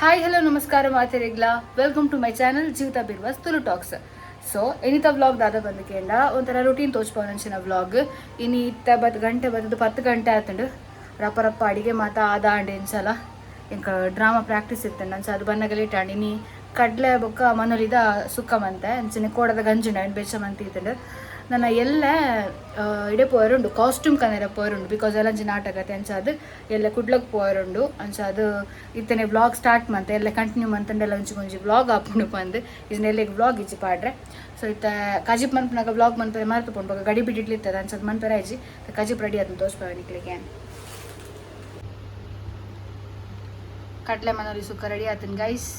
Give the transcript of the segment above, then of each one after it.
Hi hello ನಮಸ್ಕಾರ ಮಾತಿರಿಗ್ಲಾ welcome to my channel ಜೀವಿತ ಬಿರ್ವಾಸ್ Tulu tax. So ಎನಿತ vlog ದಾದ ಬಂದಕೇಂಡ ಒಂಥರ ರೂಟೀನ್ ತೋಚ್ಪವನಂಚಿನ ವ್ಲಾಗ್. ಇನ್ನು ಇತ್ತ ಗಂಟೆ ಬಂದು 10 ಗಂಟೆ ಆತಂಡು ರಪ್ಪ ರಪ್ಪ ಅಡಿಗೆ ಮಾತಾ ಆದ ಅಂಡೆ ಇಂಚಲ ಇಂಕ ಡ್ರಾಮಾ ಪ್ರಾಕ್ಟೀಸ್ ಇತ್ತಂಡು ಅಂಚ ಅದು ಬನ್ನಗ ಲೇಟ್ ಆಂಡಿ ನೀ ಕಡ್ಲೆ ಬೊಕ್ಕ ಮನೊಲಿದ ಸುಕ್ಕ ಮಂತೆ ಅಂಚನೆ ಕೋಡದ ಗಂಜುಂಡ ಅಂಡ್ ಬೆಚ್ಚ ಮಂತಿ ಇತ್ತಂಡು ನನ್ನ ಎಲ್ಲ ಇಡೆ ಪೋಯರುಂಡು ಕಾಸ್ಟ್ಯೂಮ್ ಕನೆರ ಪೋಯರುಂಡು ಬಿಕಾಸ್ ಎಲ್ಲಂಜಿ ನಾಟಕತೆ ಅಂಚ ಅದು ಎಲ್ಲ ಕುಡ್ಲಕ್ಕೆ ಪೋಯರುಂಡು ಅಂಚ ಅದು ಇತ್ತನೆ ವ್ಲಾಗ್ ಸ್ಟಾರ್ಟ್ ಮಂತೆ ಎಲ್ಲ ಕಂಟಿನ್ಯೂ ಮಂತಂಡೆಲ್ಲ ಒಂಚಿ ವ್ಲಾಗ್ ಆಪುಂಡು ಪಂದು ಇದನ್ನೆಲ್ಲ ವ್ಲಾಗ್ ಇಚ್ಚಿ ಪಾಡ್ರೆ. ಸೊ ಇತ್ತ ಕಜಿಪ್ ಮನ್ಪನಾಗ ವ್ಲಾಗ್ ಮನ್ಪರೆ ಮರೆತು ಪೋಂಡು ಗಡಿ ಬಿಟ್ಟಿಟ್ಲಿರ್ತದೆ ಅನ್ಸದ್ ಮನ್ಪರೆ ಆಯ್ಜಿ ಕಜಿಪ್ ರೆಡಿ ಅದನ್ನು ತೋರಿಸ್ಪಾವನಿಕ್ಲಿಗೆ ಕಡ್ಲೆ ಮನೋರಿ ಸುಕ್ಕ ರೆಡಿ ಆತನ್ ಗೈಸ್.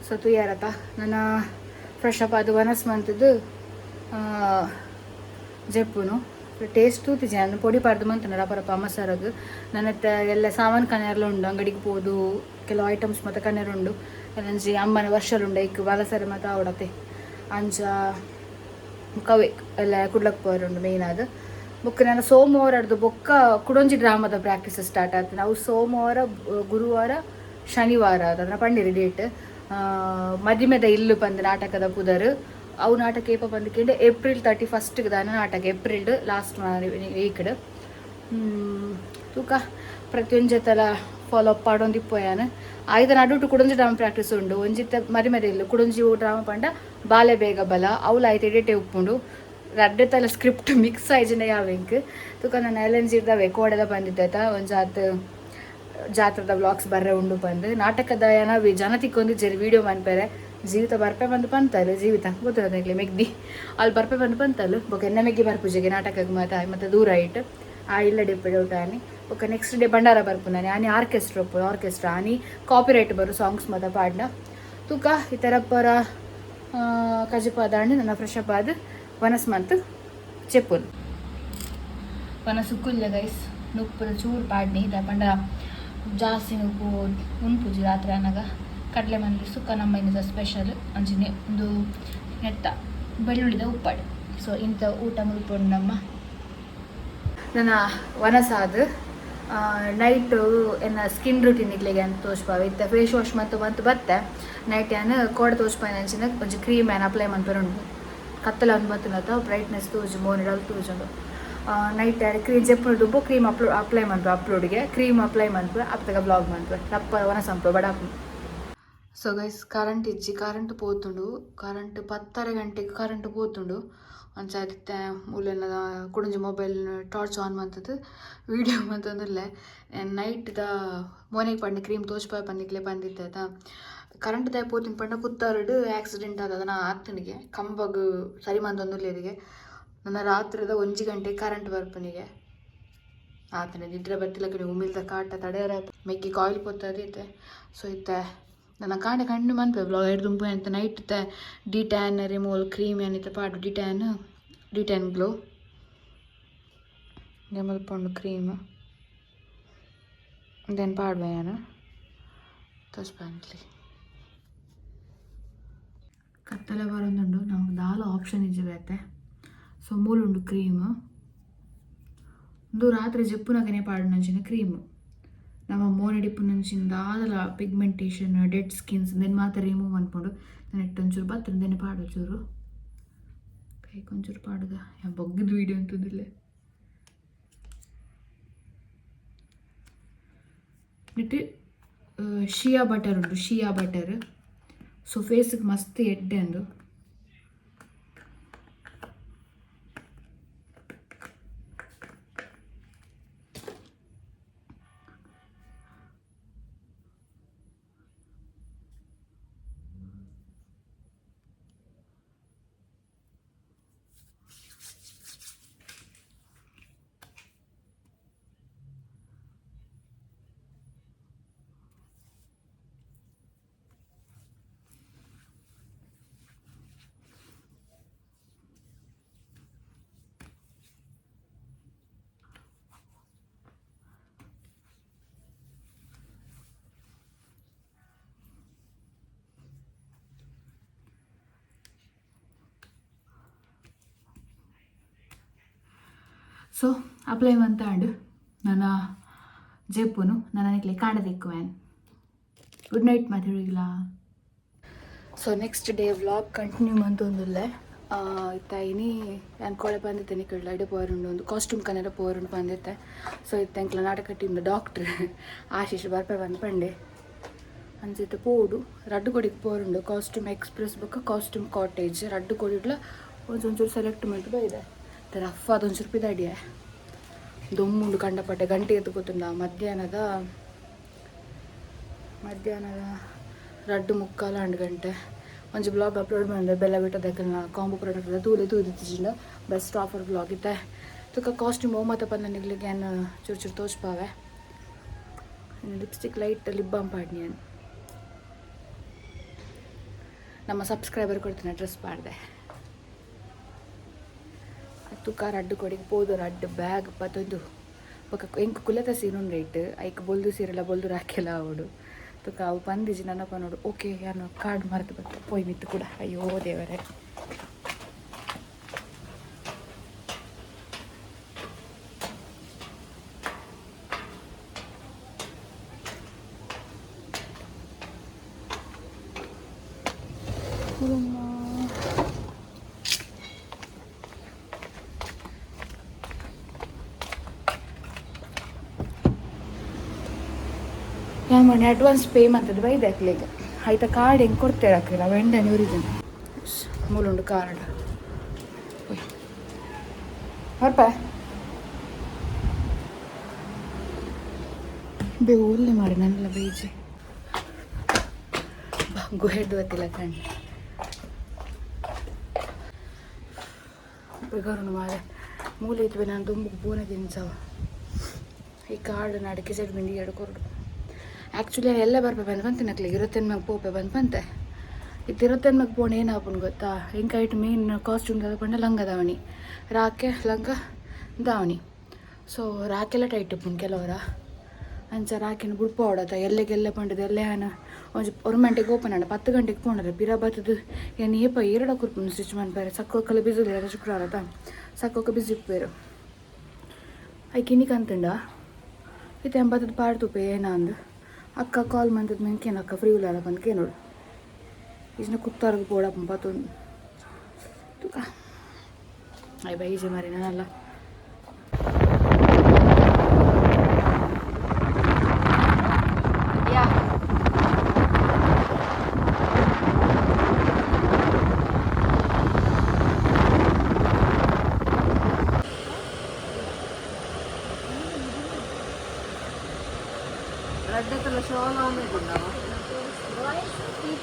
ಸೊ ತುಯ್ಯಾರಪ್ಪ ನನ್ನ ಫ್ರೆಶ್ ಅಪ್ ಅದು ವನಸ್ ಮಂತದ್ದು ಜೆಪ್ಪುನು ಟೇಸ್ಟ್ ತೂತಿಜೆ ನಾನು ಪೊಡಿ ಪಾಡ್ದು ಮಂತನ ರಪರಪ್ಪ ಮಸಾರದು ನನ್ನ ಎಲ್ಲ ಸಾಮಾನು ಕನೆಯರ್ಲ ಉಂಡು ಅಂಗಡಿಗೆ ಹೋದು ಕೆಲವು ಐಟಮ್ಸ್ ಮತ್ತು ಕನೆಯರು ಉಂಡು ಎಲ್ಲಂಜಿ ಅಮ್ಮನ ವರ್ಷರುಂಡು ಇಕ್ಕು ಬಾಲಸರಿ ಮತ್ತು ಆವಡತೆ ಅಂಚ ಕವೆ ಎಲ್ಲ ಕುಡ್ಲಕ್ಕೆ ಪೋರುಂಡು ಮೇಯ್ನ್ ಅದು ಬುಕ್ ನಾನು ಸೋಮವಾರದ್ದು ಬೊಕ್ಕ ಕುಡೊಂಜಿ ಡ್ರಾಮಾದ ಪ್ರಾಕ್ಟೀಸ್ ಸ್ಟಾರ್ಟ್ ಆಗ್ತದೆ. ನಾವು ಸೋಮವಾರ ಗುರುವಾರ ಶನಿವಾರ ಅದನ್ನ ಪಂಡಿರಿ ಡೇಟ್ ಮದಿಮೆದ ಇಲ್ಲು ಬಂದು ನಾಟಕದ ಪುದರ್ ಅವು ನಾಟಕ ಏಪ ಬಂದುಕೊಂಡು ಏಪ್ರಿಲ್ 31 ದಾನ ನಾಟಕ ಏಪ್ರಿಲ್ ಲಾಸ್ಟ್ ವೀಕ್ಡ್ ತೂಕ ಪ್ರತಿಯೊಂಜತ್ತಲ ಫಾಲೋ ಅಪ್ ಪಾಡೊಂದು ಇಪ್ಪೋಯಾನ ಆಯ್ದ ನಡುಟು ಕುಡೊಂಜಿ ಡ್ರಾಮಾ ಪ್ರಾಕ್ಟೀಸ್ ಉಂಡು ಒಂಜಿತ್ತ ಮದಿಮೆದ ಇಲ್ಲು ಕುಡೊಂಜಿ ಡ್ರಾಮಾ ಪಂಡ ಬಾಲೆ ಬೇಗ ಬಲ ಅವಳು ಆಯ್ತು ಎಡೆಟೆ ಉಪ್ಪುಂಡು ರಡ್ಡೆ ತಲ ಸ್ಕ್ರಿಪ್ಟ್ ಮಿಕ್ಸ್ ಆಯ್ಜಿನ ಯಾವೆಂಕ್ ತೂಕ ನಾನು ಎಲೆಂಜಿರ್ದವೆ ಕೋಡೆದ ಬಂದಿದ್ದಾಯ್ತ ಒಂಜಾತ್ ಜಾತ್ರದ ವ್ಲಾಗ್ಸ್ ಬರ್ರೆ ಉಂಡು ಬಂದು ನಾಟಕದ ನಾವು ಜನತಿಕ್ಕೊಂದು ಜರಿ ವೀಡಿಯೋ ಮನ್ಪೇರೆ ಜೀವಿತ ಬರ್ಪೆ ಬಂದು ಪಂತಲು ಜೀವಿತ ಗೊತ್ತಿರೋದಾಗ್ಲಿ ಮೆಗ್ದಿ ಅಲ್ಲಿ ಬರ್ಪೆ ಬಂದು ಪಂತಲು ಬೊಕ ಎನ್ನ ಮೆಗ್ಗಿ ಬರ್ಪುಜೆಗೆ ನಾಟಕಕ್ಕೆ ಮತ್ತೆ ದೂರ ಇಟ್ಟು ಆ ಇಲ್ಲ ಡಿಪ್ಪೆಡ್ ಔಟ್ ಆನಿ ಬೊಕ ನೆಕ್ಸ್ಟ್ ಡೇ ಭಂಡಾರ ಬರ್ಪು ನಾನು ಆನಿ ಆರ್ಕೆಸ್ಟ್ರಾ ಆನಿ ಕಾಪಿರೈಟ್ ಬರು ಸಾಂಗ್ಸ್ ಮತ್ತು ಪಾಡ್ನ ತೂಕ ಈ ಥರ ಪರ ಕಜಿಪಾದಾಂಡು ನನ್ನ ಫ್ರೆಶ್ ಅಪ್ ಆದ ವನಸ್ ಮಂತ್ ಚೆಪ್ಪುನು ವನಸು ಕುಲ್ಯ ಗೈಸ್ ನುಪ್ಪು ಚೂರು ಪಾಡ್ನಿ ಇದ ಪಂಡ ಜಾಸ್ತಿ ಉಪ್ಪು ಉಣ್ಪುಜಿ ರಾತ್ರಿ ಅನ್ನಾಗ ಕಡಲೆ ಮಂದಿ ಸುಕ್ಕ ನಮ್ಮ ಇನ್ನದ ಸ್ಪೆಷಲ್ ಅಂಚಿನ ಒಂದು ನೆಟ್ಟ ಬೆಳ್ಳುಳ್ಳಿದ ಉಪ್ಪಾಡು. ಸೊ ಇಂಥ ಊಟ ಮುಲ್ಪುಂಡು ನಮ್ಮ ನನ್ನ ವನಸಾದ ನೈಟು ಎನ್ನ ಸ್ಕಿನ್ ರೂಟೀನ್ ಇಗ್ಲಿಗೆ ಅಂತ ತೋರಿಸ್ಪಾವ ಇತ್ತ ಫೇಸ್ ವಾಶ್ ಮತ್ತು ಬತ್ತೆ ನೈಟ್ ಏನು ಕೋಡೆ ತೋರಿಸ್ಪಾಯಿನ ಅಂಚಿನ ಒಂಚು ಕ್ರೀಮ್ ಏನು ಅಪ್ಲೈ ಮಾಡ್ಬರುಂಡು ಕತ್ತಲ ಒಂದು ಬತ್ತನತ್ತ ಬ್ರೈಟ್ನೆಸ್ ತೋಜು ಮೋನಿಡಲ್ ತೋಜುಂಡು ನೈಟ್ ಕ್ರೀಮ್ ಜೆಪ್ಪುಡು ಕ್ರೀಮ್ ಅಪ್ಲೈ ಮಾಡ್ಬು ಅಪ್ಲೋಡಿಗೆ ಕ್ರೀಮ್ ಅಪ್ಲೈ ಮಾಡ್ಬು ಅಪ್ಪಗ ಬ್ಲಾಗ್ ಮಾಡ್ಬು ತಪ್ಪ ವನಸಂಪು ಬಡಾಪು. ಸೊ ಗೈಸ್ ಕರೆಂಟ್ ಪೋತುಂಡು ಕರೆಂಟ್ 10:30 ಗಂಟೆಗೆ ಕರೆಂಟ್ ಪೋತುಂಡು ಅಂಚಾದಿತ್ತೆ ಮೂಲೆಲ್ಲ ಕುಡಂಜಿ ಮೊಬೈಲ್ ಟಾರ್ಚ್ ಆನ್ ಮಾಡ್ತದೆ ವೀಡಿಯೋ ಮಂತಂದಿರಲೆ ನೈಟ್ದ ಮೋನೆಗೆ ಪಂಡ ಕ್ರೀಮ್ ತೋಚ್ಪಾಯ ಪಂದಿಕ್ಲೆ ಬಂದಿದ್ದಾಯ್ತಾ ಕರೆಂಟ್ ದಾಯ ಪೋತಿನ ಪಂಡ ಕುತ್ತಾರಡು ಆಕ್ಸಿಡೆಂಟ್ ಆದದ ನಾ ಆತನಿಗೆ ಕಂಬಗ್ ಸರಿ ಮಂದೊಂದುರ್ಲೇರಿಗೆ ನನ್ನ ರಾತ್ರಿದ 1 ಗಂಟೆಗೆ ಕರೆಂಟ್ ಬರ್ಪನಿಗೆ ಆತನ ನಿದ್ರೆ ಬತ್ತಿಲ್ಲ ಕಡೆ ಉಮಿಲ್ದ ಕಾಟ ತಡೆಯರ ಮೆಕ್ಕಿ ಕಾಯಿಲ್ ಪೊತ್ತದೈತೆ. ಸೊ ಇತ್ತೆ ನನ್ನ ಕಣ್ಣು ಮನ್ಪೆ ಬ್ಲಾಗ್ ಹಿಡ್ದು ತುಂಬ ಅಂತ ನೈಟ್ ಡಿ10 ರಿಮೂವಲ್ ಕ್ರೀಮ್ ಏನಿತ್ತು ಪಾಡು ಡಿ10 ಗ್ಲೋ ಮಲ್ಪೊಂಡು ಕ್ರೀಮ್ ದೆನ್ ಪಾಡುವೆ ನಾನು ತೋರಿಸ್ಬಂದ್ಲಿ ಕತ್ತಲೆ ಬರೋದುಂಡು ನಾವು ದಾಲ ಆಪ್ಷನ್ ಇಜ್ಜಿವೆ. ಸೊ ಮೂಲುಂಡು ಕ್ರೀಮ್ ಒಂದು ರಾತ್ರಿ ಜಿಪ್ಪುನಗನೆ ಪಾಡು ನಂಚಿನ ಕ್ರೀಮು ನಮ್ಮ ಮೋನೆಡಿಪ್ಪು ನಂಚಿನ ದಾದಲ ಪಿಗ್ಮೆಂಟೇಷನ್ ಡೆಡ್ ಸ್ಕಿನ್ಸ್ ದೆನ್ ಮಾತ್ರ ರಿಮೂವ್ ಅನ್ಕೊಂಡು ನೆಟ್ಟೊಂಚೂರು ಬತ್ತರು ದೆನೆ ಪಾಡು ಚೂರು ಕೈಕೊಂಚೂರು ಪಾಡುದ ಬೊಗ್ಗಿದ ವೀಡಿಯೋ ಅಂತಂದಿಲ್ಲ ನೆಟ್ಟು ಶಿಯಾ ಬಟರ್ ಉಂಟು ಶಿಯಾ ಬಟರ್. ಸೊ ಫೇಸ್ಗೆ ಮಸ್ತ್ ಎಡ್ಡೆ ಅಂದು ಸೊ ಅಪ್ಲೈ ಮಂತಾಂಡು ನನ್ನ ಜೆಪ್ಪುನು ನನಗೆ ಕಾಣದಿಕ್ಕುವೇನು. ಗುಡ್ ನೈಟ್ ಮಾತಾಡಿಲ್ಲ. So next day vlog continue ಮಂತೊಂದುಲ್ಲೆ ಇತ್ತ ಇನಿ ಅನ್ಕೊಳೆ ಬಂದಿತ್ತೆ ನಿಕ್ಕಳ್ಳ ಇಡೆ ಪೋರುಂಡು ಒಂದು ಕಾಸ್ಟ್ಯೂಮ್ ಕನ್ನಡ ಪೋರುಂಡು ಬಂದಿತ್ತೆ. ಸೊ ಇತ್ತ ಎಂಕ್ಲ ನಾಟಕ ಟೀಮ್ದ ಡಾಕ್ಟ್ರ್ ಆಶೀಶ್ ಬರ್ಪೆ ಬಂದು ಪಂಡೆ ಅಂಚಿತ್ತು ಪೋಡು ರಡ್ಡು ಕೊಡಿಗೆ ಪೋರುಂಡು ಕಾಸ್ಟ್ಯೂಮ್ ಎಕ್ಸ್ಪ್ರೆಸ್ ಬೊಕ್ಕ ಕಾಸ್ಟ್ಯೂಮ್ ಕಾಟೇಜ್ ರಡ್ಡು ಕೊಡಿಡ್ಲ ಒಂಚೂರು ಸೆಲೆಕ್ಟ್ ಮಾಡಿ ಬೈದೆ ರಫ್ ಅದೊಂಚೂರು ಪಿದಾಡಿಯ ದೊಮ್ಮುಂಡು ಕಂಡಪಟ್ಟೆ ಗಂಟೆ ಎದ್ದು ಗೊತ್ತುಂಡ ಮಧ್ಯಾಹ್ನದ 2:45 ಗಂಟೆ ಒಂಜಿ ಬ್ಲಾಗ್ ಅಪ್ಲೋಡ್ ಮಾಡಿದೆ ಬೆಲ್ಲ ಬಿಟ್ಟದಕ್ಕೆ ಕಾಂಬೋ ಪ್ರಾಡಕ್ಟ್ ತೂಲೆ ತೂದಿತ್ತಿಲ್ಲ ಬೆಸ್ಟ್ ಆಫರ್ ಬ್ಲಾಗ್ ಇತ್ತೆ ತುಕ ಕಾಸ್ಟ್ಯೂಮ್ ಮತ್ತೆ ಪಂದ ನಿಗ್ಲಿಕ್ಕೆ ಏನು ಚೂರು ತೋಚ್ಪಾವೆ. ಲಿಪ್ಸ್ಟಿಕ್ ಲೈಟ್ ಲಿಪ್ ಬಾಮ್ ಪಾಡ್ನಿ ಏನು ನಮ್ಮ ಸಬ್ಸ್ಕ್ರೈಬರ್ ಕೊಡ್ತೀನಿ ಡ್ರೆಸ್ ಪಾಡ್ದೆ ತುಕ ರಡ್ಡು ಕೊಡಿಗೆ ಪೋದು ರಡ್ಡು ಬ್ಯಾಗ್ ಪತ್ತೊಂದು ಪಕ್ಕ ಎಂಕ್ ಕುಲತ ಸೀರೆ ರೈಟ್ ಐಕ್ ಬೊಲ್ದು ಸೀರೆಲ್ಲ ಬೊಲ್ದು ರಾಕೆಲ್ಲ ಅವಡು ತುಕ ಅವು ಬಂದಿಜಿ ನನ್ನಪ್ಪ ನೋಡು ಓಕೆ ಯಾನು ಕಾರ್ಡ್ ಮರೆತು ಬರ್ತೆ ಪೋಯ್ ಮಿತ್ತು ಕೂಡ ಅಯ್ಯೋ ದೇವರೇ. ಏನು ಮಾಡಿ ಅಡ್ವಾನ್ಸ್ ಪೇ ಮಾಡ್ತದೆ ಬೈದೆ ಹಾಕ್ಲಿಕ್ಕೆ ಆಯ್ತಾ ಕಾರ್ಡ್ ಹೆಂಗೆ ಕೊಡ್ತೇವೆ ಹಾಕಿಲ್ಲ ವೆಂಡನ್ ಇವ್ರಿದ್ದೀನಿ ಮೂಲುಂಡು ಕಾರ್ಡ್ ಹೊರಪ ಬೇವುಲ್ಲಿ ಮಾಡಿ ನನ್ನೆಲ್ಲ ಬೀಜಿ ಗುಹೆದ್ದು ಗೊತ್ತಿಲ್ಲ ಕಣ್ಣು ಬೇಗರು ಮಾರೆ ಮೂಲೆ ಇತ್ತು ನಾನು ತುಂಬ ಪೂನ ತಿನ್ಸವ ಈ ಕಾರ್ಡ್ ನಾಡಕ್ಕೆ ಸೈಡ್ ಬಿಂಡಿ ಎರಡು ಕೊರಡು ಆ್ಯಕ್ಚುಲಿ ಎಲ್ಲ ಬರ್ಪೆ ಬಂದು ಬಂತು ನಕ್ಲಿಗೆ 21 ಮ್ಯಾಗ ಪೋಪೆ ಬಂದು ಬಂತೆ ಇದು 21 ಮ್ಯಾಗ ಪೋಣೆ ಏನಾಪನ್ ಗೊತ್ತಾ ಹೆಂಗಾಯ್ಟ್ ಮೇನ್ ಕಾಸ್ಟ್ಯೂಮ್ ತಗೊಂಡೆ ಲಂಗ ದಾವಣಿ ರಾಕೆ ಲಂಗ ದಾವಣಿ. ಸೊ ರಾಕೆಲ್ಲ ಟೈಟ್ ಇಪ್ಪುನ್ ಕೆಲವರ ಅಂಚ ರಾಕಿನ ಬುಡ್ಪ ಹೊಡತ ಎಲ್ಲೆಗೆಲ್ಲ ಪಂಡದು ಎಲ್ಲೇ ಹಣ ಒಂದು ಗಂಟೆಗೆ ಓಪನ್ ಆಡ 10 ಗಂಟೆಗೆ ಪೋಣದ ಬಿರ ಬತ್ತದು ಏನು ಏಪ 2 ಕುರ್ಪುನು ಸ್ಟಿಚ್ ಮಾಡ್ಪಾರೆ ಸಕ್ಕೋಕಲ್ಲ ಬಿಸಿ ಶುಕ್ರವಾರ ಸಕ್ಕೋಕ ಬಿಸಿ ಇಪ್ಪೇರು ಐಕಿನಿಕ್ ಅಂತಂಡ ಇದು 80 ಪಾಡ್ತುಪೆ ಏನ ಅಂದು ಅಕ್ಕ ಕಾಲ್ ಮಂತದ ಮೆಂಕೇನು ಅಕ್ಕ ಫ್ರೀ ಉಲ್ಲ ಬಂದು ಕೇನೋಡು ಈಜಿನ ಕುತ್ತಾರ್ಗೆ ಬೋಡಪ್ಪ ಪತ್ತೊಂದು ತುಕ ಅಯ್ಯ ಬೈ ಈಜಿ ಮಾರಿ ನಾನಲ್ಲ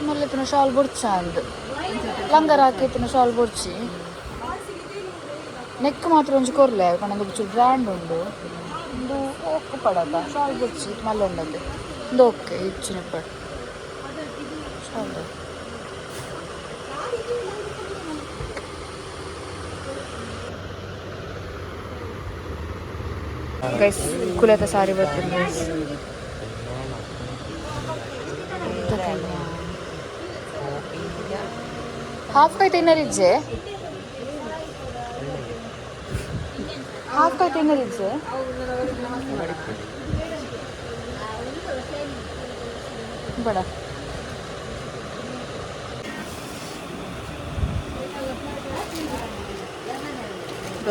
మళ్ళీ షాల్ బొడ్చా అందు లంగా రాకెత్తిన షాల్ బొడ్చి నెక్ మాత్రం ఉంచి కొరలే కొనందుకు చూ బ్రాండ్ ఉండు ఇందు ఓకే పడక షాల్ బొడ్చి మళ్ళీ ఉండదు ఇందు ఓకే ఇచ్చినప్పుడు షాల్ ಗೈಸ್ ಕುಲತ ಸಾರಿ ಬರ್ತೀನಿ ಗೈಸ್ ಹಾಫ್ ಕೈ ತಿನ್ನರಿಜ್ಜೆ ಹಾಫ್ ಕೈ ತಿನ್ನರಿಜ್ಜೆ ಬಡ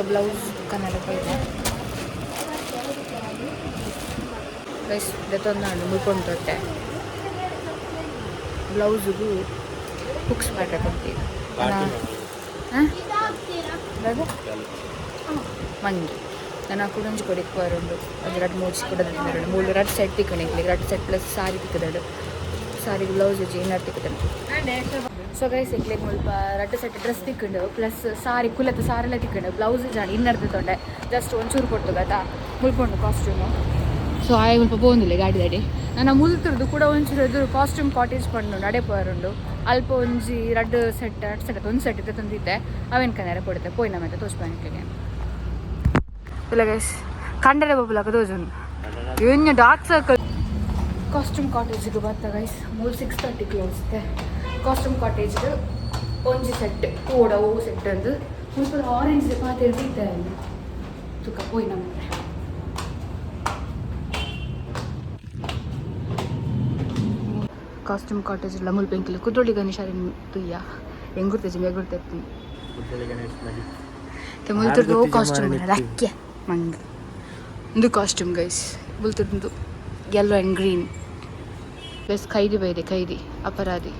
ಬ್ಲೌಸ್ ಕನ್ನಡ ಇದೆ ಗೈಸ್ ಇದೊಂದು ಮುಳ್ಕೊಂಡು ತೊಟ್ಟೆ ಬ್ಲೌಸಿಗೂ ಹುಕ್ಸ್ ಮಾಡ್ರೆ ಕೊಡ್ತೀವಿ ಮಂಗಿ ನಾನು ಕುಡಂಜಿ ಕೊಡಿಗೆ ಬರೋದು ಅದು 2-3 ಕೊಡೋದು 2 ಸೆಟ್ ತಿಕ್ಕಣಿಕ್ಲಿ 2 ಸೆಟ್ ಪ್ಲಸ್ ಸಾರಿ ತಿಕ್ಕದಾಡು ಸಾರಿ ಬ್ಲೌಸ್ ಇನ್ನರ್ ತಿಕ್ಕದಾನು. ಸೊ ಗೈಸ್ ಇಕ್ಲಿಗೆ ಮುಲ್ಪ 2 ಸೆಟ್ ಡ್ರೆಸ್ ತಿಕ್ಕೊಂಡು ಪ್ಲಸ್ ಸಾರಿ ಕುಲತ್ತ ಸಾರೆಲ್ಲ ತಿಕ್ಕೊಂಡು ಬ್ಲೌಸ್ ಜಾಡಿ ಇನ್ನರ್ದು ತೊಂಡೆ ಜಸ್ಟ್ ಒಂಚೂರು ಕೊಡ್ತು ಗತಾ ಮುಳ್ಕೊಂಡು ಕಾಸ್ಟ್ಯೂಮು. ಸೊ ಆಯ್ ಮುಲ್ಪ ಬೋಂದಿಲ್ಲ ಗಾಡಿ ದಾಡಿ ನಾನು ಮುಲ್ತಿರ್ದು ಕೂಡ ಒಂಚೂರು ಎದುರು ಕಾಸ್ಟ್ಯೂಮ್ ಕಾಟೇಜ್ ಪಂಡು ನಡೆ ಪೋರುಂಡು ಅಲ್ಪ ಒಂಜಿ 2 ಸೆಟ್ ಒಂದು ಸೆಟ್ ಇತ್ತೆ ತಂದಿದ್ದೆ ಅವೇನು ಕನ್ನಡ ಕೊಡುತ್ತೆ ಪೋಯ್ನ ಮತ್ತೆ ತೋಚ್ಪಾನಿಕ್ಲಿಗೆ ಇಲ್ಲ ಗೈಸ್ ಕಂಡರೆ ಬಬ್ಬುಲಕ ತೋಜುಂಡು ಇನ್ನು ಡಾರ್ಕ್ ಸರ್ಕಲ್ ಕಾಸ್ಟ್ಯೂಮ್ ಕಾಟೇಜಿಗೆ ಬರ್ತಾ ಗೈಸ್ 6:30 ಕ್ಲೋಸ್ ಇದೆ ಕಾಸ್ಟ್ಯೂಮ್ ಕಾಟೇಜ್ಗೆ ಒಂಜಿ ಸೆಟ್ ಕೂಡ ಓ ಸೆಟ್ ಅಂದು ಮುಲ್ಪ ಆರೆಂಜ್ ಪಾತ್ರೆ ಇರ್ತಿದ್ದೆ ಅಲ್ಲಿ ತುಕ ಹೋಯ್ ನಮ್ಮನೆ ಕಾಸ್ಟ್ಯೂಮ್ ಕಾಟೇಜ್ ಇಲ್ಲ ಮುಲ್ ಬೆಂಕಿಲ್ಲ ಕುದ್ರೋಳಿ ಗಣೇಶ ತುಯ್ಯ ಹೆಂಗುರ್ತೇಜಿ ಮೇಗುರ್ತೈತಿ ಮುಲ್ತಿರ್ದು ಕಾಸ್ಟ್ಯೂಮ್ ರಕ್ಕೆ ಮಂಗೆ ಒಂದು ಕಾಸ್ಟ್ಯೂಮ್ ಗೈಸ್ ಮುಲ್ತಿರ್ದು ಯೆಲ್ಲೋ ಆ್ಯಂಡ್ ಗ್ರೀನ್ ಪ್ಲಸ್ ಖೈದಿ ಬೈದೆ ಖೈದಿ ಅಪರಾಧಿ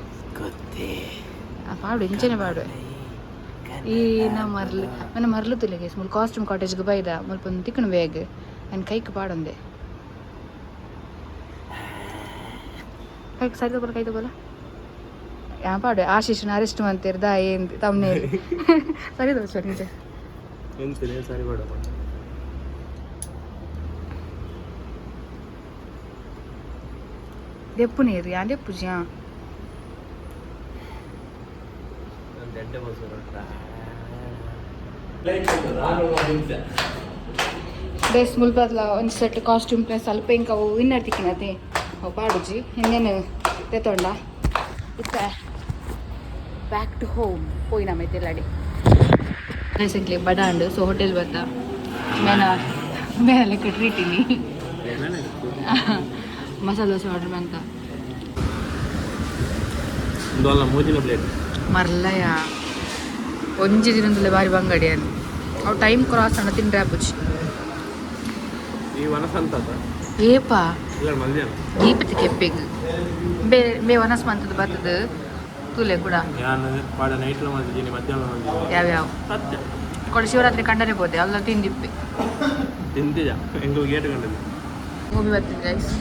ಪಾಡು ಇಂಚನೆ ಪಾಡು ಈ ನಾ ಮರ್ಲು ನನ್ನ ಮರ್ಲುತ್ತಿಲ್ಲ ಗೈಸ್ ಮುಲ್ ಕಾಸ್ಟ್ಯೂಮ್ ಕಾಟೇಜ್ಗೆ ಬೈದ ಮುಲ್ಪ ಒಂದು ತಿಕ್ಕಣ ಬೇಗ ನನ್ನ ಕೈಗೆ ಪಾಡೊಂದೆ ಕೈಗೆ ಸರಿ ತಗೋಲ್ಲ ಕೈ ತಗೋಲ್ಲ ಯಾ ಪಾಡು ಆಶೀಶ್ನ ಅರೆಸ್ಟ್ ಮಾಡ್ತಿರ್ದ ಏನು ತಮ್ಮನೇ ಸರಿ ತಗೋ ಸರ್ ನಿಜ ಸರಿ ಬೇಡ ದೆಪ್ಪು ನೀರು ಯಾ ದೆಪ್ಪು ಜಿಯಾ ಡ್ರೆಸ್ ಮುಲ್ಪದ್ಲ ಒಂದು ಸೆಟ್ ಕಾಸ್ಟ್ಯೂಮ್ ಪ್ಲಸ್ ಸ್ವಲ್ಪ ಇಂಕ ಅವು ಇನ್ನರ್ ತಿಕ್ಕಿನತೆ ಅವು ಪಾಡುಜಿ ಇನ್ನೇನು ತೆತ್ತೊಂಡ ಇತ್ತ ಬ್ಯಾಕ್ ಟು ಹೋಮ್ ಹೋಯ್ ನಮ್ಮೈತೆ ಎಲ್ಲಾಡಿ ರೀಸೆಂಟ್ಲಿ ಬಡಾಂಡು ಸೊ ಹೋಟೆಲ್ ಬಂದ ಮೇನ ಲೆಕ್ಕ ಟ್ರೀಟ್ ಇಲ್ಲಿ ಮಸಾಲೆ ದೋಸೆ ಆರ್ಡರ್ ಬಂತ ಮರ್ಲಯ ಒಂಜಿ ದಿನದಲ್ಲೇ ಬಾರಿ ಬಂಗಡಿ ಅಲ್ಲಿ ಅವು ಟೈಮ್ ಕ್ರಾಸ್ ಅಣ್ಣ ತಿಂಡ್ರೆ ಆಪುಜಿ ಏಪಾ ದೀಪತಿ ಕೆಪ್ಪೆಗ್ ಬೇ ವನಸ್ ಮಂತದ ಬರ್ತದ ತುಲೆ ಕೂಡ ಯಾವ್ಯಾವ ಕೊಡ ಶಿವರಾತ್ರಿ ಕಂಡನೆ ಬೋದೆ ಅಲ್ಲ ತಿಂದಿಪ್ಪೆ ಮೂವಿ ಬರ್ತಿದ್ದೆ ಗೈಸ್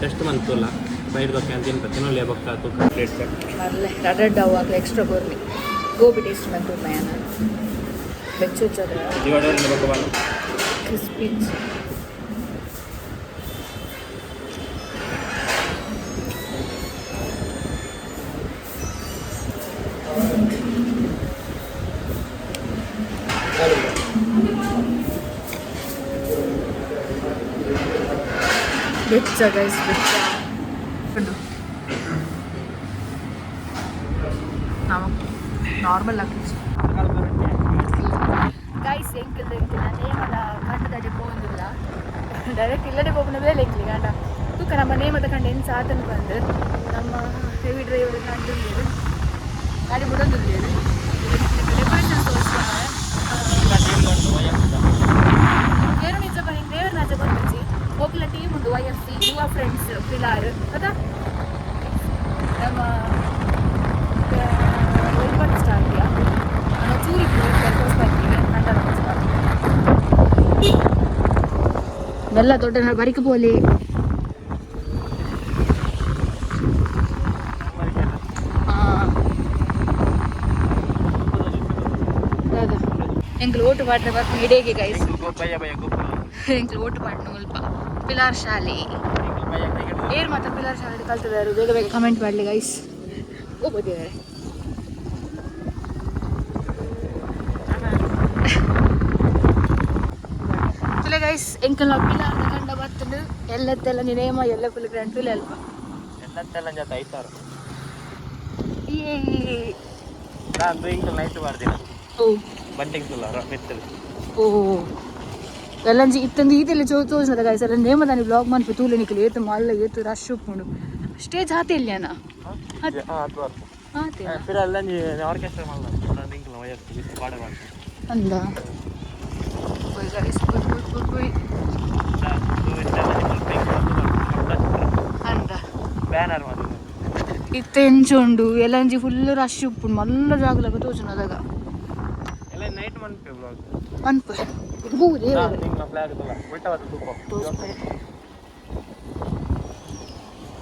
ಟೆಸ್ಟ್ ಮಂತಲ್ಲ ಬೈರ್ದಕ್ಕೆ ಅಂತ ತಿನ್ನಲಿ ಬಕ್ಕ ತುಕ್ಕ ಪ್ಲೇಟ್ ಮರಲೆ ರಡ್ ಅವು ಆಗಲಿ ಎಕ್ಸ್ಟ್ರಾ ಗೋರ್ಲಿ ಗೋಬಿ ಟೇಸ್ಟ್ ಬಂತು ಮಯಾನ ಬೆಚ್ಚು ಕ್ರಿಸ್ಪಿ ಬೆಚ್ಚ ಗೈಸ್ ಬೆಚ್ಚ ನಾರ್ಮಲ್ ಆಗಿ ಗೈಸ್ ಎಂಕಲ್ದ ನೇಮದ ಕಂಡದಡಿ ಹೋಗುದಿಲ್ಲ ಡೈರೆಕ್ಟ್ ಇಲ್ಲದೆ ಹೋಗೋಣ ಬೇಲೆ ಎಂಕ್ಲಿ ಗಂಡ ತೂಕ ನಮ್ಮ ನೇಮದ ಕಂಡು ಏನು ಸಾಧನ ಬಂದು ನಮ್ಮ ಹೆವಿ ಡ್ರೈವರ್ ಕಂಡು ಗಾಡಿ ಬಿಡೋದಿಲ್ಲ ಡೆಕೋರೇಷನ್ ತೋರಿಸ್ತಾರೆ ಏನು ನಿಜ ಹಿಂಗೆ ಡ್ರೈವರ್ ನಾಚ ಬಂದಿಸಿ ಹೋಗ್ಲ ಟೀಮ್ ಉಂಟು YFC ಯುವ ಫ್ರೆಂಡ್ಸ್ ಪಿಲಾರ್ ಅದ ನಮ್ಮ ಒಬ್ಬಟ್ಟು ಸ್ಟಾರ್ಟ್ ಚೂರಿ ಬರ್ತೀವಿ ಎಲ್ಲ ದೊಡ್ಡ ಬರಿಕ ಪೋಲಿ ಎಂಕ್ಲು ಓಟು ಪಾಟ್ನ ಬರ್ತೀನಿ ಇಡೇಗೆ ಗೈಸ್ ಎಂಕ್ಲು ಓಟು ಪಾಟ್ನ ಸ್ವಲ್ಪ ಪಿಲಾರ್ ಶಾಲೆ ಏರ್ ಮಾತ್ರ ಪಿಲಾರ್ ಶಾಲೆ ಕಲ್ತಿದ್ದಾರೆ ಬೇಗ ಬೇಗ ಕಮೆಂಟ್ ಮಾಡಲಿ ಗೈಸ್ ಹೋಗ್ಬೋದಿದ್ದಾರೆ ತುಲೆ ಗೈಸ್ ಎಂಕಲ್ ನಾವು ಪಿಲಾರ್ ಕಂಡ ಬರ್ತದೆ ಎಲ್ಲತ್ತೆಲ್ಲ ನೇಮ ಎಲ್ಲ ಫುಲ್ ಗ್ರ್ಯಾಂಡ್ ತುಲೆ ಅಲ್ಪ ಎಲ್ಲತ್ತೆಲ್ಲ ಜೊತೆ 5,000 ಈ ನಾನು ಇಂಕಲ್ ನೈಟ್ ಮಾಡ್ತೀನಿ ಓ ಬಂಟಿಂಗ್ ತುಲಾರ ಮೆತ್ತಲು ಓ ಎಲ್ಲಂಜಿ ಇತ್ತಂದು ಈತೆಲ್ಲ ತೋರಿಸಿದ ಗೈಸ್ ಎಲ್ಲ ನೇಮದಾನಿ ಬ್ಲಾಗ್ ಮಾಡ್ಬೇಕು ತೂಲೆ ನಿಕ್ಕಲು ಏತು ಮಲ್ಲ ಏತು ರಶ್ ಉಪ್ಪುಂಡು ಸ್ಟೇಜ್ ಹಾತೆ ಇಲ್ಲೇನ ಹಾತೆ ಅಂದ ಅಂದ ಬ್ಯಾನರ್ ಇತ್ತ ಎಂಚುಂಡು ಎಲ್ಲಂಜಿ ಫುಲ್ ರಶ್ ಉಪ್ಪುಂಡು ಮಲ್ಲ ಜಾಗಲಾಗ ತೋಚನದಾಗ ಎಲ್ಲ ನೈಟ್ ಮನ್ಪೆ ಬ್ಲಾಗ್ ಅನ್ಪ ಬೂರಿ ನಿಂಗ ಫ್ಲಾಗ್ ತೋಲ ಉಲ್ಟವಾದ ತೂಪ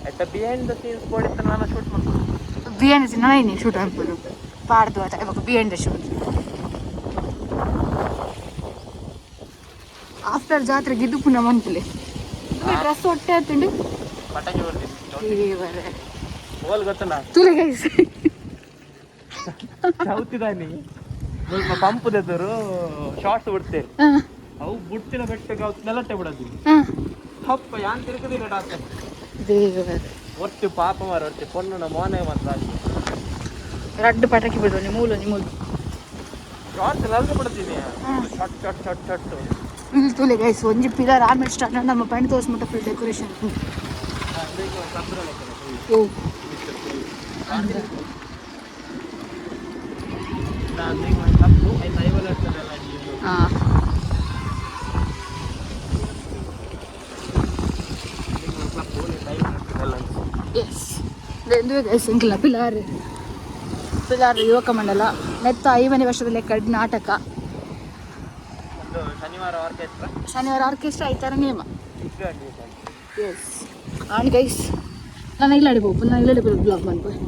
ಆಯ್ತಾ ಬಿಹೈಂಡ್ ದ ಸೀನ್ಸ್ ಕೊಡಿತ್ತ ನಾನು ಶೂಟ್ ಮಾಡ್ತೀನಿ ಬಿಹೈಂಡ್ ದ ಸೀನ್ ನಾನೇ ಶೂಟ್ ಮಾಡ್ಬೋದು ಪಾಡ್ದು ಆತ ಇವಾಗ ಬಿಹೈಂಡ್ ದ ಶೂಟ್ ಆಫ್ಟರ್ ಜಾತ್ರೆ ಗಿದ್ದು ಪುನಃ ಮನ್ಪುಲೆ ಡ್ರೆಸ್ ಹೊಟ್ಟೆ ಆತುಂಡು ಪಟಾಕಿ ಬರ್ತೀನಿ ಇವರೇ ಹೋಲ್ ಗೊತ್ತಲ್ಲ ತುಲೆ ಗೈಸ್ ಚೌತಿದಾನಿ ಸ್ವಲ್ಪ ಪಂಪ್ ದೆದರು ಶಾರ್ಟ್ಸ್ ಬಿಡ್ತೇವೆ ಅವು ಬುಟ್ಟಿನ ಬೆಟ್ಟಕ್ಕೆ ಅವು ನೆಲಟ್ಟೆ ಬಿಡೋದಿಲ್ಲ ಹಪ್ಪ ಯಾನ್ ತಿರುಗದಿಲ್ಲ ಡಾಕ್ಟರ್ ಒಟ್ಟು ಪಾಪ ಮಾರ ಒಟ್ಟು ಪೊನ್ನ ಮೋನೆ ಮಾತ್ರ ರಡ್ಡು ಪಟಾಕಿ ಬಿಡುವ ಮೂಲು ಶಾರ್ಟ್ಸ್ ಎಲ್ಲ ಬಿಡ್ತೀನಿ ಶಟ್ ಶಟ್ ಶಟ್ ಶಟ್ ಇಲ್ಲಿ ತೂಲೆ ಗೈಸ್ ಒಂಜಿ ಪಿಲ್ಲರ್ ಆಮೇಲೆ ಸ್ಟಾರ್ಟ್ ನಮ್ಮ ಪಂಡ ತೋರಿಸ್ಬಿಟ್ಟು ಫುಲ್ ಡೆಕೋರೇಷನ್ ಓ ಹಾಂ ಎಸ್ ಎಂದು ಗೈಸ್ ಇಂಕಿಲ್ಲ ಪಿಲಾರ್ ಯುವಕ ಮಂಡಲ ನೆತ್ತ 5ನೇ ವರ್ಷದಲ್ಲಿ ಕಡ್ ನಾಟಕ ಶನಿವಾರ ಆರ್ಕೆಸ್ಟ್ರಾ ಐತಾರ ನೇಮ ಎಸ್ ಆ್ಯಂಡ್ ಗೈಸ್ ನಾನು ಇಲ್ಲಡೆ ಹೋಗ್ಬೋದು ನಾನು ಇಲ್ಲಡೆ ಬ್ಲಾಗ್ ಮಾಡ್ಬೋದು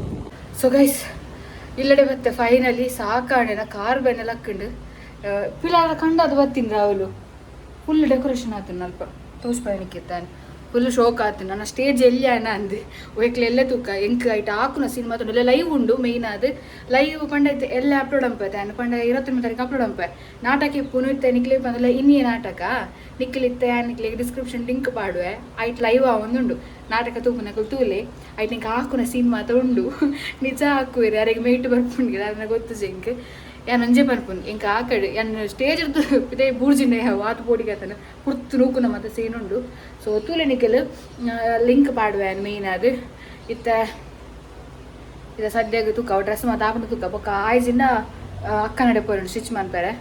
ಸೊ ಗೈಸ್ ಇಲ್ಲಡೆ ಮತ್ತೆ ಫೈನಲಿ ಸಾಕಾಣೆನ ಕಾರ್ ಬೆನ್ನೆಲ್ಲ ಹಾಕೊಂಡು ಪಿಲಾರ ಕಂಡು ಅದು ಬರ್ತೀನಿ ರಾಹುಲು ಫುಲ್ ಡೆಕೋರೇಷನ್ ಆತನು ಅಲ್ಪ ತೋರಿಸ್ಪಾಯಣಿಕ್ಕಿತ್ತಾನೆ ಫುಲ್ ಶೋಕ್ ಆತು ನನ್ನ ಸ್ಟೇಜ್ ಎಲ್ಲಿ ಅಣ್ಣ ಅಂದು ಒಯ್ಕ್ಲೆ ಎಲ್ಲೇ ತೂಕ ಎಂಕ್ ಐಟ್ ಹಾಕುನ ಸಿನಿಮಾ ತೊಂಡು ಲೈವ್ ಉಂಡು ಮೇಯ್ನ್ ಅದು ಲೈವ್ ಪಂಡೈತೆ ಎಲ್ಲ ಅಪ್ಲೋಡ್ ಅಂಪೈತೆ ಅನ್ನ ಪಂಡ 29 ತಾರೀಕು ಅಪ್ಲೋಡ್ ಅಂಪೆ ನಾಟಕ ಇಪ್ಪು ಇತ್ತೆ ನಿಕ್ಲೆ ಬಂದಲ್ಲ ಇನ್ನೇ ನಾಟಕ ನಿಕ್ಲಿತ್ತೆ ನಿಕ್ಲೆ ಡಿಸ್ಕ್ರಿಪ್ಷನ್ ಲಿಂಕ್ ಪಾಡುವೆ ಐಟ್ ಲೈವ್ ಒಂದುಂಡು ನಾಟಕ ತೂಪುನ ತೂಲೆ ಐಟ್ ನಿಂಗೆ ಹಾಕುನ ಸಿನಿಮಾ ಉಂಡು ನಿಜ ಹಾಕುವಿರಿ ಯಾರಿಗೆ ಮೇಯ್ಟ್ ಬರ್ಪುಂಡಿಗೆ ಅದನ್ನ ಗೊತ್ತು ಜಂಕ್ ಯಾನ್ ಅಂಜೆ ಬರ್ಪುನ್ ಎಂಕ ಆಕಡೆ ಯಾನ್ ಸ್ಟೇಜ್ ಇದೇ ಬೂರ್ಜಿಂಡೆ ವಾತು ಪೋಡಿಗತನ ಪುರ್ತು ನೂಕುನ ಮತ್ತೆ ಸೇನುಂಡು ಸೊ ತೂಲೆ ನಿಕ್ಕಲು ಲಿಂಕ್ ಪಾಡುವೆ ಮೇಯ್ನ್ ಅದು ಇತ್ತ ಸದ್ಯಕ್ಕೆ ತೂಕ ಡ್ರೆಸ್ ಮತ್ತೆ ಹಾಕೊಂಡು ತೂಕ ಬೊಕ್ಕ ಆಯ್ಜಿಂದ ಅಕ್ಕ ನಡೆ ಪೋರು ಸ್ಟಿಚ್ ಮಾಡ್ತಾರೆ